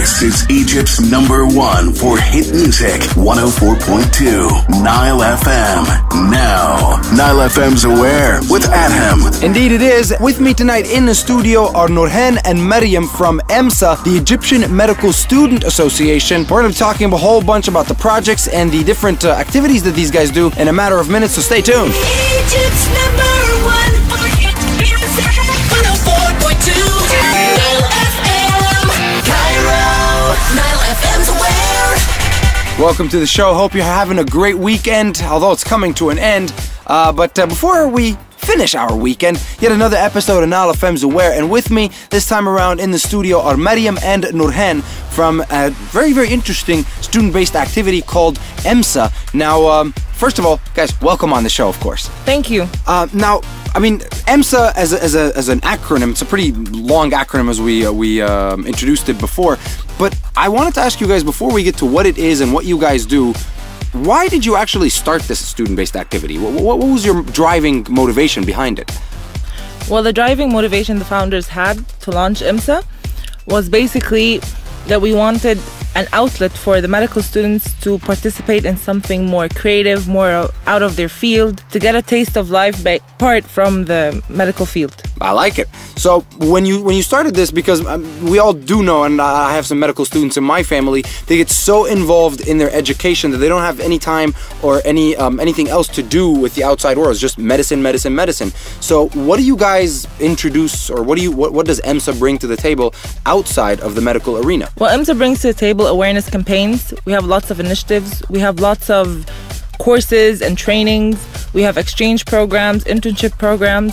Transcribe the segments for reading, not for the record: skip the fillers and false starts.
This is Egypt's #1 for hit music, 104.2 Nile FM. Now, Nile FM's Aware with Adham. Indeed it is. With me tonight in the studio are Nurhan and Maryam from EMSA, the Egyptian Medical Student Association. We're going to be talking a whole bunch about the projects and the different activities that these guys do in a matter of minutes, so stay tuned. Egypt's #1 for hit music, 104.2 Nile FM. Cairo, Nile FM's Aware. Welcome to the show. Hope you're having a great weekend, although it's coming to an end. But before we finish our weekend, yet another episode of Nile FM's Aware, and with me this time around in the studio are Maryam and Nurhan from a very, very interesting student-based activity called EMSA. Now, first of all, guys, welcome on the show, of course. Thank you. Now, I mean, EMSA as an acronym, it's a pretty long acronym as we introduced it before, but I wanted to ask you guys, before we get to what it is and what you guys do, why did you actually start this student-based activity? What was your driving motivation behind it? Well, the driving motivation the founders had to launch EMSA was basically that we wanted an outlet for the medical students to participate in something more creative, more out of their field, to get a taste of life apart from the medical field. I like it. So when you started this, because we all do know, and I have some medical students in my family, they get so involved in their education that they don't have any time or anything else to do with the outside world. It's just medicine, medicine, medicine. So what do you guys introduce, or what does EMSA bring to the table outside of the medical arena? Well, EMSA brings to the table awareness campaigns. We have lots of initiatives. We have lots of courses and trainings. We have exchange programs, internship programs.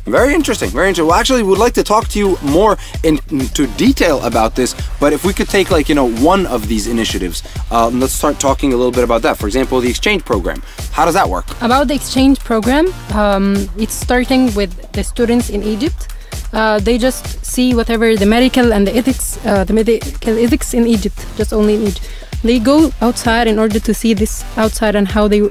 Very interesting, very interesting. Well, actually, we'd like to talk to you more into detail about this, but if we could take, one of these initiatives, let's start talking a little bit about that. For example, the exchange program. How does that work? About the exchange program, it's starting with the students in Egypt. They just see whatever the medical and the medical ethics in Egypt, just only in Egypt. They go outside in order to see this outside and how they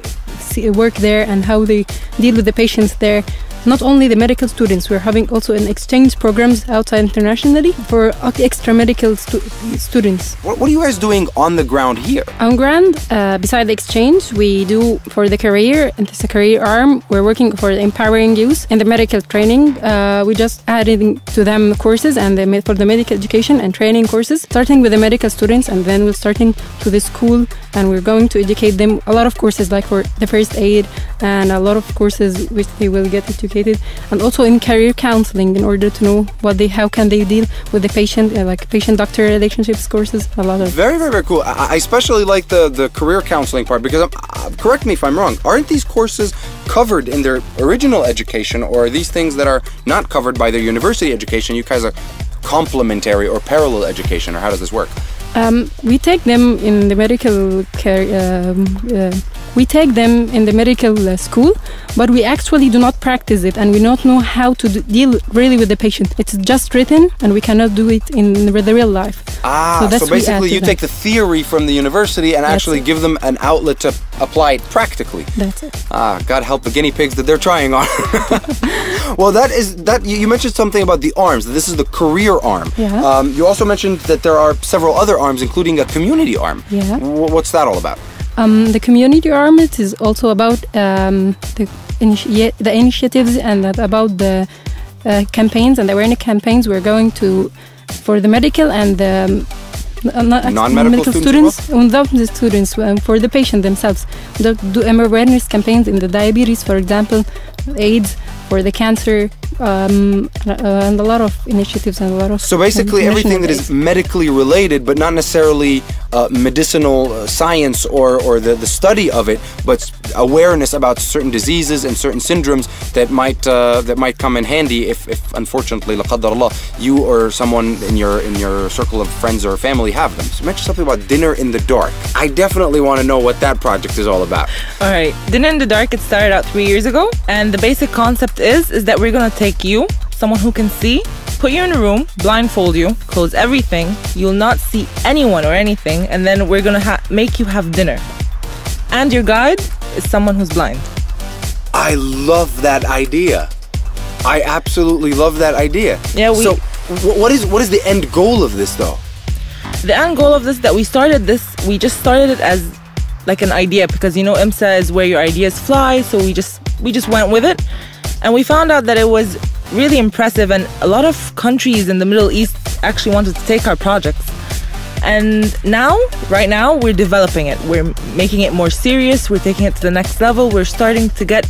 work there and how they deal with the patients there. Not only the medical students, we're having also an exchange programs outside internationally for extra medical students. What are you guys doing on the ground here? On ground, beside the exchange, we do for the career, and it's a career arm. We're working for the empowering youth and the medical training. We just added to them courses and for the medical education and training courses, starting with the medical students, and then we're starting to the school, and we're going to educate them a lot of courses like for the first aid and a lot of courses which they will get educated, and also in career counseling in order to know how can they deal with the patient, like patient-doctor relationships courses, a lot of. Very, very, very cool. I especially like the career counseling part, because correct me if I'm wrong, aren't these courses covered in their original education, or are these things that are not covered by their university education? You guys are complementary or parallel education, or how does this work? We take them in the medical care. We take them in the medical school, but we actually do not practice it, and we don't know how to deal really with the patient. It's just written, and we cannot do it in the real life. So basically you take the theory from the university and actually give them an outlet to apply it practically. That's it. God help the guinea pigs that they're trying on. Well, you mentioned something about the arms. This is the career arm. Yeah. You also mentioned that there are several other arms, including a community arm. Yeah. What's that all about? The community arm, it is also about the initiatives and about the campaigns and the awareness campaigns we're going to for the medical and the non-medical students, without the students, for the patient themselves. Do awareness campaigns in the diabetes, for example, AIDS, for the cancer, and a lot of initiatives and a lot of. So basically everything that is medically related, but not necessarily medicinal science or the study of it, but awareness about certain diseases and certain syndromes that might come in handy if unfortunately, la qaddar Allah, you or someone in your circle of friends or family have them. So you mentioned something about dinner in the dark. I definitely want to know what that project is all about. All right, Dinner in the Dark, it started out 3 years ago, and the basic concept is that we're gonna take you, someone who can see, put you in a room, blindfold you, close everything, you'll not see anyone or anything, and then we're gonna make you have dinner. And your guide is someone who's blind. I love that idea. I absolutely love that idea. Yeah, so what is the end goal of this though? The end goal of this, that we just started it as like an idea, because EMSA is where your ideas fly, so we just went with it, and we found out that it was really impressive, and a lot of countries in the Middle East actually wanted to take our projects. And right now, we're developing it. We're making it more serious. We're taking it to the next level. We're starting to get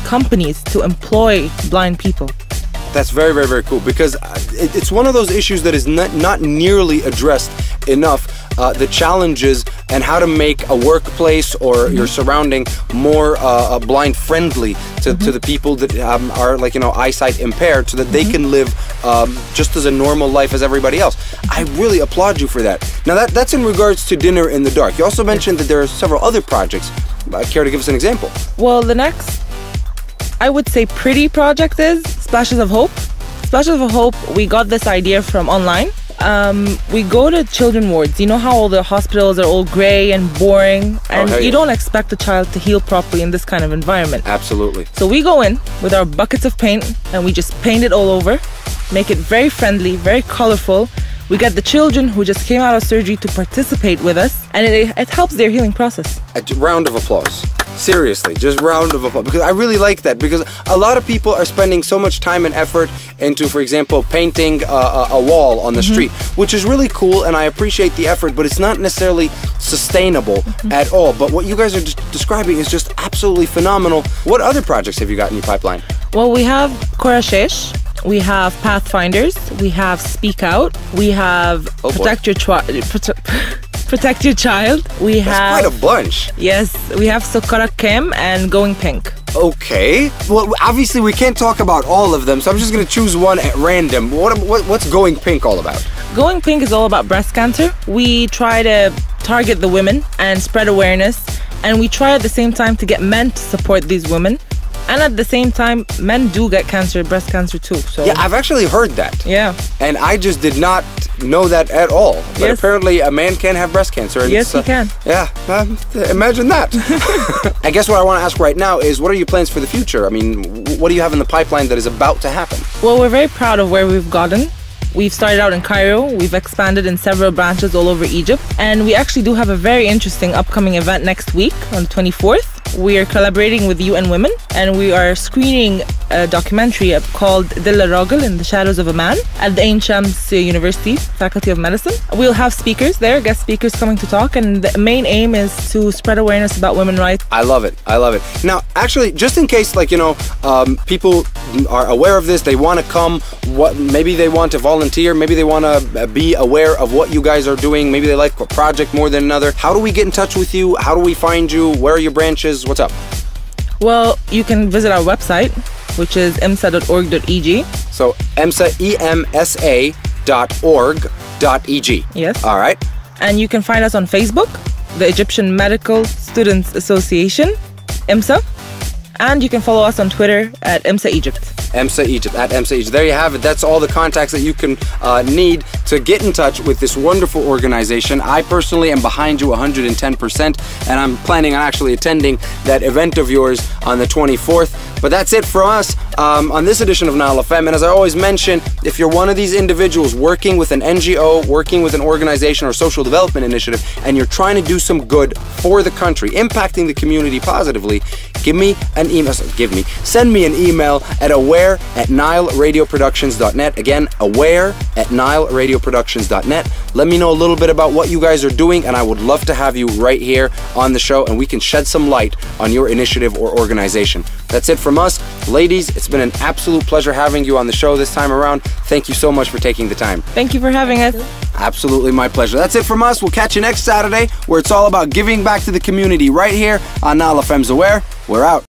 companies to employ blind people. That's very, very, very cool, because it's one of those issues that is not nearly addressed enough. The challenges and how to make a workplace or your surrounding more blind friendly to the people that are eyesight impaired, so that they can live just as a normal life as everybody else. I really applaud you for that. Now that's in regards to Dinner in the Dark. You also mentioned that there are several other projects. Care to give us an example? Well, the next, I would say, pretty project is Splashes of Hope. Splashes of Hope, we got this idea from online. We go to children wards. You know how all the hospitals are all grey and boring, and you don't expect a child to heal properly in this kind of environment. Absolutely. So we go in with our buckets of paint, and we just paint it all over, make it very friendly, very colorful. We get the children who just came out of surgery to participate with us, and it helps their healing process. A round of applause. Seriously, just round of applause, because I really like that, because a lot of people are spending so much time and effort into, for example, painting a wall on the street, which is really cool, and I appreciate the effort, but it's not necessarily sustainable at all. But what you guys are describing is just absolutely phenomenal. What other projects have you got in your pipeline? Well, we have Korashesh, we have Pathfinders, we have Speak Out, we have Protect Your Child. We have quite a bunch. Yes, we have Sokara Kem and Going Pink. Okay. Well, obviously we can't talk about all of them, so I'm just going to choose one at random. What's Going Pink all about? Going Pink is all about breast cancer. We try to target the women and spread awareness, and we try at the same time to get men to support these women. And at the same time, men do get cancer, breast cancer too. So yeah, I've actually heard that. Yeah. And I just did not know that at all. But apparently a man can have breast cancer. And yes, he can. Yeah, imagine that. I guess what I want to ask right now is, what are your plans for the future? I mean, what do you have in the pipeline that is about to happen? Well, we're very proud of where we've gotten. We've started out in Cairo, we've expanded in several branches all over Egypt, and we actually do have a very interesting upcoming event next week on the 24th. We are collaborating with UN Women, and we are screening a documentary called Dilla Rogel, In the Shadows of a Man, at the Ain Shams University Faculty of Medicine. We'll have speakers there, guest speakers coming to talk, and the main aim is to spread awareness about women's rights. I love it. I love it. Now, actually, just in case, people are aware of this, they want to come, maybe they want to volunteer, maybe they want to be aware of what you guys are doing, maybe they like a project more than another. How do we get in touch with you? How do we find you? Where are your branches? What's up? Well, you can visit our website, which is emsa.org.eg. So EMSA, EMSA.org.eg. Yes. All right. And you can find us on Facebook, the Egyptian Medical Students Association, EMSA. And you can follow us on Twitter at EMSA Egypt. EMSA Egypt, at EMSA Egypt. There you have it. That's all the contacts that you can need to get in touch with this wonderful organization. I personally am behind you 110%, and I'm planning on actually attending that event of yours on the 24th. But that's it from us on this edition of Nile FM. And as I always mention, if you're one of these individuals working with an NGO, working with an organization or social development initiative, and you're trying to do some good for the country, impacting the community positively, send me an email at aware@nileradioproductions.net. Again, aware@nileradioproductions.net. Let me know a little bit about what you guys are doing, and I would love to have you right here on the show, and we can shed some light on your initiative or organization. That's it from us. Ladies, it's been an absolute pleasure having you on the show this time around. Thank you so much for taking the time. Thank you for having us. Absolutely my pleasure. That's it from us. We'll catch you next Saturday, where it's all about giving back to the community right here on Nile FM's Aware. We're out.